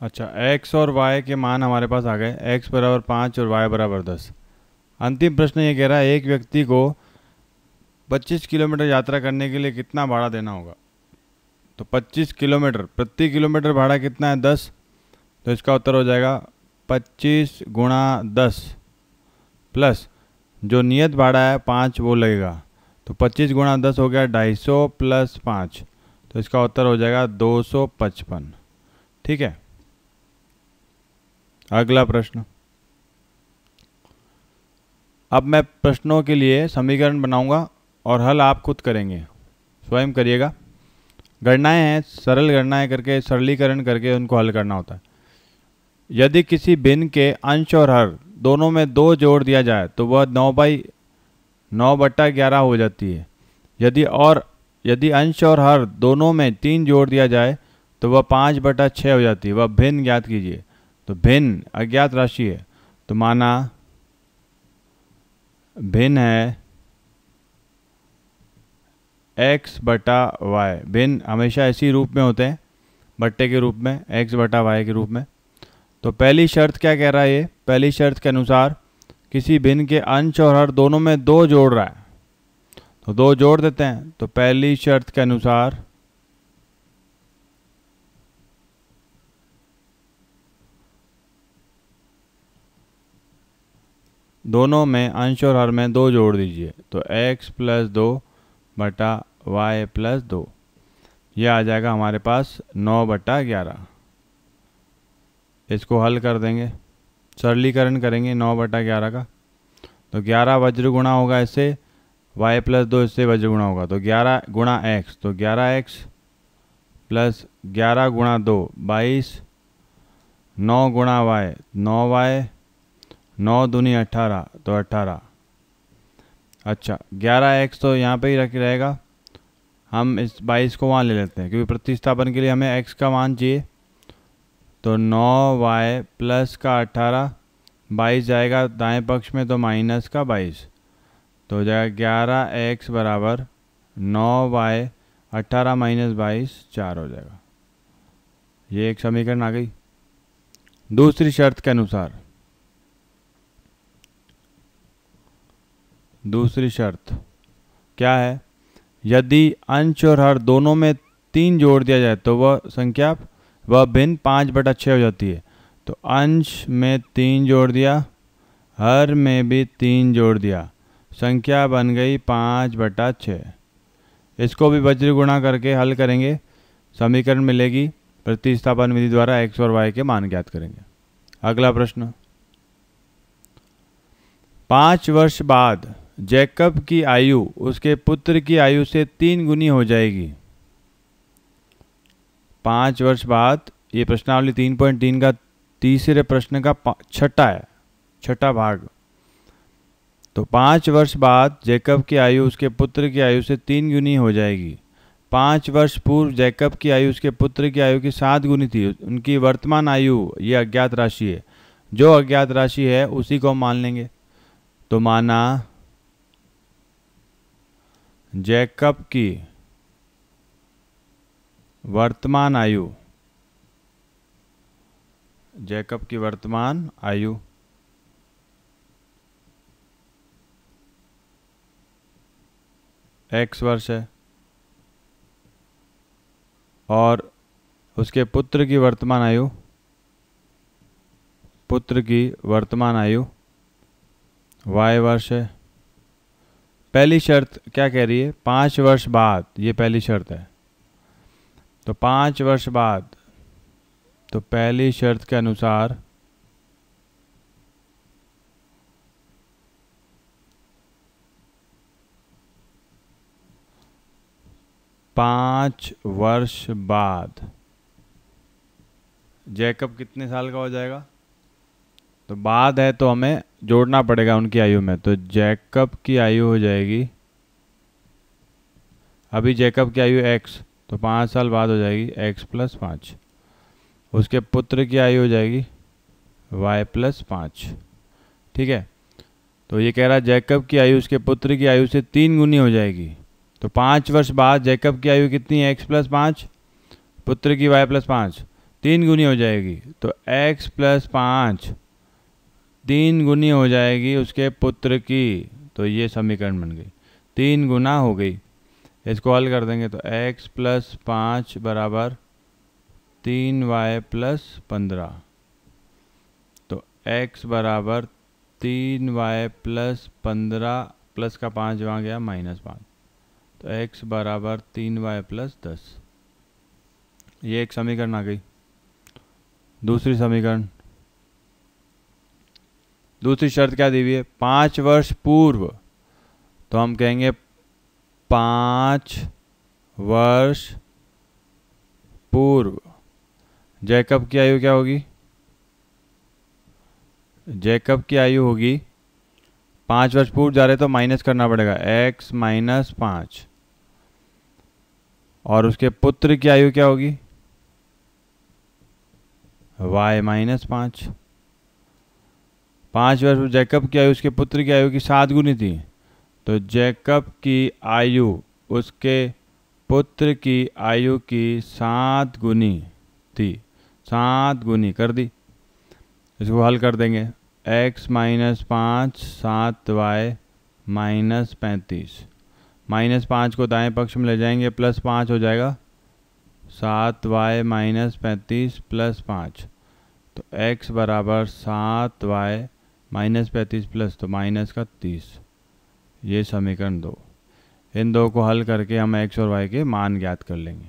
अच्छा, x और y के मान हमारे पास आ गए, x बराबर 5 और y बराबर 10। अंतिम प्रश्न ये कह रहा है एक व्यक्ति को 25 किलोमीटर यात्रा करने के लिए कितना भाड़ा देना होगा। तो 25 किलोमीटर, प्रति किलोमीटर भाड़ा कितना है 10, तो इसका उत्तर हो जाएगा 25 गुणा 10 प्लस जो नियत भाड़ा है 5 वो लगेगा। तो 25 गुणा 10 हो गया 250 प्लस 5, तो इसका उत्तर हो जाएगा 255। ठीक है, अगला प्रश्न। अब मैं प्रश्नों के लिए समीकरण बनाऊंगा और हल आप खुद करेंगे, स्वयं करिएगा। गणनाएं हैं, सरल गणनाएं करके सरलीकरण करके उनको हल करना होता है। यदि किसी भिन्न के अंश और हर दोनों में 2 जोड़ दिया जाए तो वह 9/9/11 हो जाती है। यदि अंश और हर दोनों में 3 जोड़ दिया जाए तो वह 5/6 हो जाती है। वह भिन्न ज्ञात कीजिए। तो भिन्न अज्ञात राशि है, तो माना भिन्न है x/y। भिन्न हमेशा इसी रूप में होते हैं, बट्टे के रूप में, x/y के रूप में। तो पहली शर्त क्या कह रहा है ये? पहली शर्त के अनुसार किसी भिन्न के अंश और हर दोनों में 2 जोड़ रहा है, तो 2 जोड़ देते हैं। तो पहली शर्त के अनुसार दोनों में अंश और हर में 2 जोड़ दीजिए। तो x + 2/y + 2, यह आ जाएगा हमारे पास 9/11। इसको हल कर देंगे, सरलीकरण करेंगे 9/11 का। तो 11 वज्र गुणा होगा इससे, y + 2 इससे वज्र गुणा होगा। तो 11 गुणा x, तो 11x प्लस 11 गुणा 2 22, 9 गुणा y 9y, 9 दूनी 18, तो 18। अच्छा, 11x तो यहाँ पे ही रख रहेगा, हम इस 22 को वहाँ ले लेते हैं क्योंकि प्रतिस्थापन के लिए हमें x का मान चाहिए। तो 9y प्लस का 18, 22 जाएगा दाएं पक्ष में तो माइनस का 22, तो हो जाएगा 11x बराबर 9y, 18 - 22 4 हो जाएगा। ये एक समीकरण आ गई। दूसरी शर्त के अनुसार, दूसरी शर्त क्या है? यदि अंश और हर दोनों में 3 जोड़ दिया जाए तो वह भिन्न 5/6 हो जाती है। तो अंश में 3 जोड़ दिया, हर में भी 3 जोड़ दिया, संख्या बन गई 5/6। इसको भी वज्र गुणा करके हल करेंगे, समीकरण मिलेगी। प्रतिस्थापन विधि द्वारा x और y के मान ज्ञात करेंगे। अगला प्रश्न। 5 वर्ष बाद जैकब की आयु उसके पुत्र की आयु से 3 गुनी हो जाएगी। 5 वर्ष बाद, ये प्रश्नावली 3.3 का तीसरे प्रश्न का छठा भाग। तो 5 वर्ष बाद जैकब की आयु उसके पुत्र की आयु से 3 गुनी हो जाएगी। 5 वर्ष पूर्व जैकब की आयु उसके पुत्र की आयु की 7 गुनी थी। उनकी वर्तमान आयु ये अज्ञात राशि है। जो अज्ञात राशि है उसी को मान लेंगे। तो माना जैकब की वर्तमान आयु, जैकब की वर्तमान आयु x वर्ष है और उसके पुत्र की वर्तमान आयु y वर्ष है। पहली शर्त क्या कह रही है? 5 वर्ष बाद, ये पहली शर्त है। तो 5 वर्ष बाद, तो पहली शर्त के अनुसार पाँच वर्ष बाद जैकब कितने साल का हो जाएगा? तो बाद है तो हमें जोड़ना पड़ेगा उनकी आयु में। तो जैकब की आयु हो जाएगी, अभी जैकब की आयु x, तो 5 साल बाद हो जाएगी x + 5। उसके पुत्र की आयु हो जाएगी y + 5। ठीक है, तो ये कह रहा है जैकब की आयु उसके पुत्र की आयु से 3 गुनी हो जाएगी। तो 5 वर्ष बाद जैकब की आयु कितनी है? x + 5, पुत्र की y + 5, 3 गुनी हो जाएगी, तो x प्लस 5 3 गुनी हो जाएगी उसके पुत्र की। तो ये समीकरण बन गई, 3 गुना हो गई। इसको हल कर देंगे तो x प्लस 5 बराबर 3y प्लस 15। तो x बराबर 3y प्लस 15 प्लस का 5 वहाँ गया -5, तो x बराबर 3y प्लस 10। ये एक समीकरण आ गई। दूसरी समीकरण, दूसरी शर्त क्या दी हुई है? 5 वर्ष पूर्व, तो हम कहेंगे 5 वर्ष पूर्व जैकब की आयु क्या होगी? जैकब की आयु होगी 5 वर्ष पूर्व जा रहे तो माइनस करना पड़ेगा x माइनस 5, और उसके पुत्र की आयु क्या होगी? y minus 5। 5 वर्ष जैकब की आयु उसके पुत्र की आयु की 7 गुनी थी, तो जैकब की आयु उसके पुत्र की आयु की 7 गुनी थी, 7 गुनी कर दी। इसको हल कर देंगे, x माइनस 5 7y माइनस 35, -5 को दाएं पक्ष में ले जाएंगे प्लस 5 हो जाएगा, 7y माइनस 35 प्लस 5, तो x बराबर 7y माइनस 35 प्लस तो माइनस का 30। ये समीकरण 2। इन दो को हल करके हम x और y के मान ज्ञात कर लेंगे।